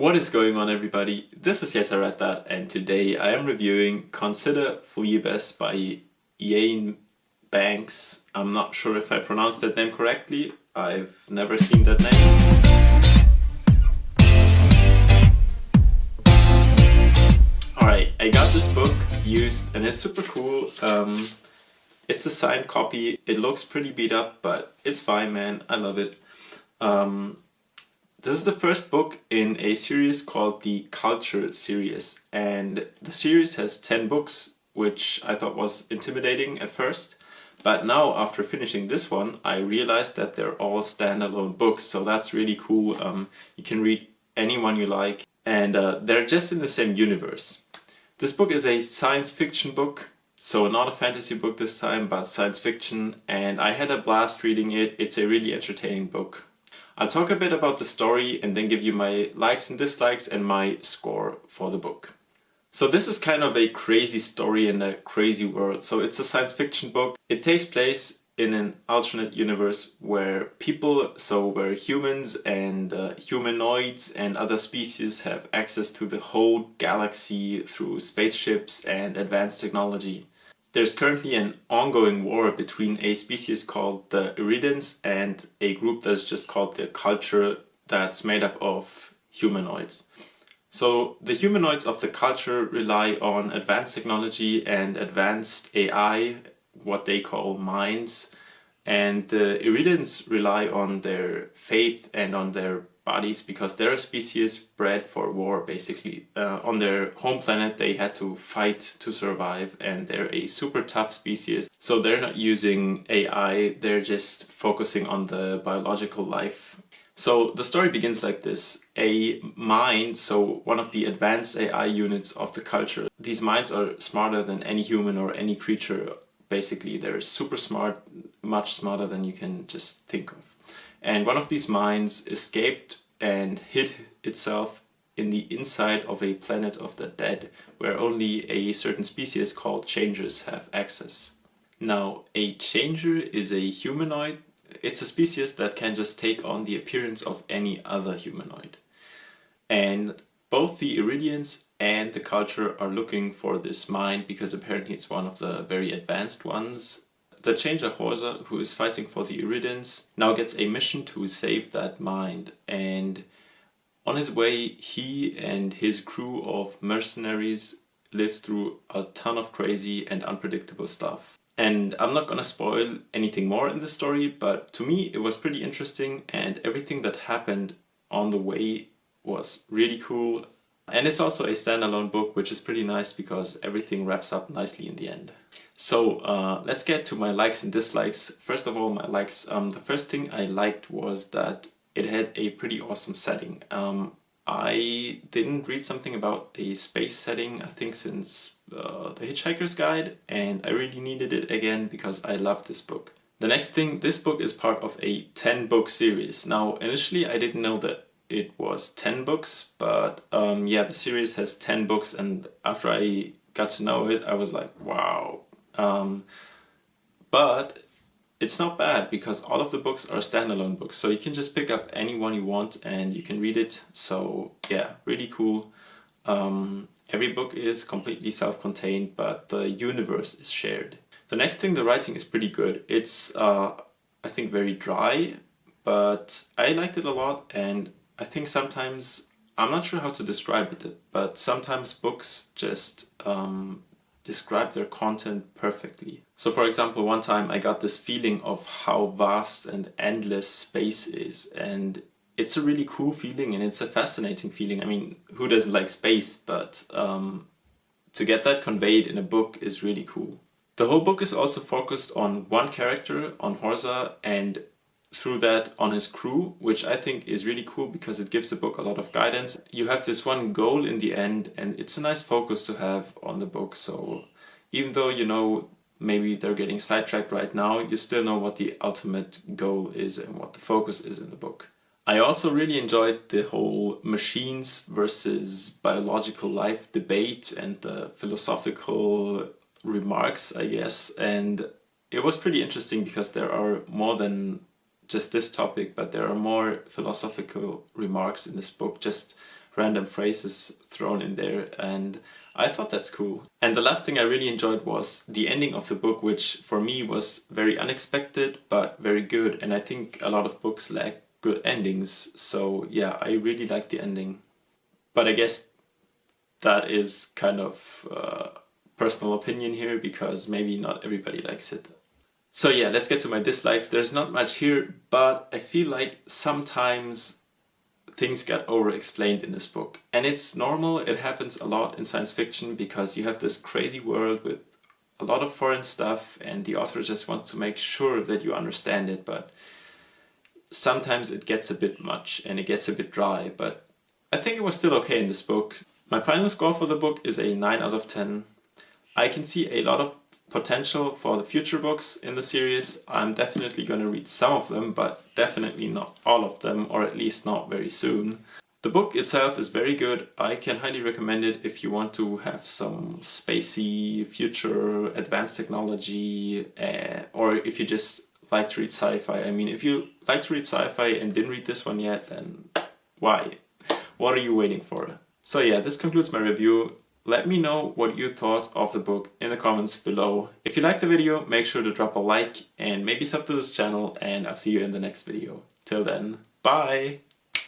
What is going on, everybody? This is Yes, I Read That, and today I am reviewing Consider Phlebas by Iain Banks. I'm not sure if I pronounced that name correctly. I've never seen that name. Alright, I got this book used and it's super cool. It's a signed copy. It looks pretty beat up, but it's fine, man. I love it. This is the first book in a series called the Culture series, and the series has 10 books, which I thought was intimidating at first. But now, after finishing this one, I realized that they're all standalone books, so that's really cool. You can read any one you like, and they're just in the same universe. This book is a science fiction book, so not a fantasy book this time, but science fiction, and I had a blast reading it. It's a really entertaining book. I'll talk a bit about the story and then give you my likes and dislikes and my score for the book. So this is kind of a crazy story in a crazy world. So it's a science fiction book. It takes place in an alternate universe where where humans and humanoids and other species have access to the whole galaxy through spaceships and advanced technology. There's currently an ongoing war between a species called the Iridans and a group that is just called the Culture, that's made up of humanoids. So the humanoids of the Culture rely on advanced technology and advanced AI, what they call minds, and the Iridans rely on their faith and on their bodies because they're a species bred for war, basically. On their home planet they had to fight to survive, and they're a super tough species. So they're not using AI, they're just focusing on the biological life. So the story begins like this. A mind, so one of the advanced AI units of the Culture, these minds are smarter than any human or any creature. Basically, they're super smart, much smarter than you can just think of. And one of these minds escaped and hid itself in the inside of a planet of the dead, where only a certain species called changers have access. Now, a changer is a humanoid. It's a species that can just take on the appearance of any other humanoid. And both the Iridians and the Culture are looking for this mind because apparently it's one of the very advanced ones. The changer Horsa, who is fighting for the Iridians, now gets a mission to save that mind, and on his way he and his crew of mercenaries live through a ton of crazy and unpredictable stuff. And I'm not gonna spoil anything more in the story, but to me it was pretty interesting, and everything that happened on the way was really cool. And it's also a standalone book, which is pretty nice because everything wraps up nicely in the end. So let's get to my likes and dislikes. First of all, my likes. The first thing I liked was that it had a pretty awesome setting. I didn't read something about a space setting, I think, since The Hitchhiker's Guide, and I really needed it again because I love this book. The next thing, this book is part of a 10-book series. Now, initially I didn't know that it was 10 books, but yeah, the series has 10 books, and after I got to know it, I was like, wow. But it's not bad because all of the books are standalone books, so you can just pick up any one you want and you can read it. So yeah, really cool. Every book is completely self-contained, but the universe is shared. The next thing, the writing is pretty good. It's I think very dry, but I liked it a lot, and I think sometimes, I'm not sure how to describe it, but sometimes books just describe their content perfectly. So for example, one time I got this feeling of how vast and endless space is, and it's a really cool feeling and it's a fascinating feeling. I mean, who doesn't like space? But to get that conveyed in a book is really cool. The whole book is also focused on one character, on Horsa, and through that on his crew, which I think is really cool because it gives the book a lot of guidance. You have this one goal in the end, and it's a nice focus to have on the book. So even though, you know, maybe they're getting sidetracked right now, you still know what the ultimate goal is and what the focus is in the book. I also really enjoyed the whole machines versus biological life debate and the philosophical remarks, I guess. And it was pretty interesting because there are more than just this topic, but there are more philosophical remarks in this book, just random phrases thrown in there, and I thought that's cool. And the last thing I really enjoyed was the ending of the book, which for me was very unexpected but very good, and I think a lot of books lack good endings, so yeah, I really liked the ending. But I guess that is kind of personal opinion here, because maybe not everybody likes it. So yeah, let's get to my dislikes. There's not much here, but I feel like sometimes things got over-explained in this book. And it's normal, it happens a lot in science fiction because you have this crazy world with a lot of foreign stuff and the author just wants to make sure that you understand it, but sometimes it gets a bit much and it gets a bit dry, but I think it was still okay in this book. My final score for the book is a 9 out of 10. I can see a lot of potential for the future books in the series. I'm definitely going to read some of them, but definitely not all of them, or at least not very soon. The book itself is very good. I can highly recommend it if you want to have some spacey, future, advanced technology, or if you just like to read sci-fi. I mean, if you like to read sci-fi and didn't read this one yet, then why? What are you waiting for? So yeah, this concludes my review. Let me know what you thought of the book in the comments below. If you liked the video, make sure to drop a like and maybe sub to this channel, and I'll see you in the next video. Till then, bye!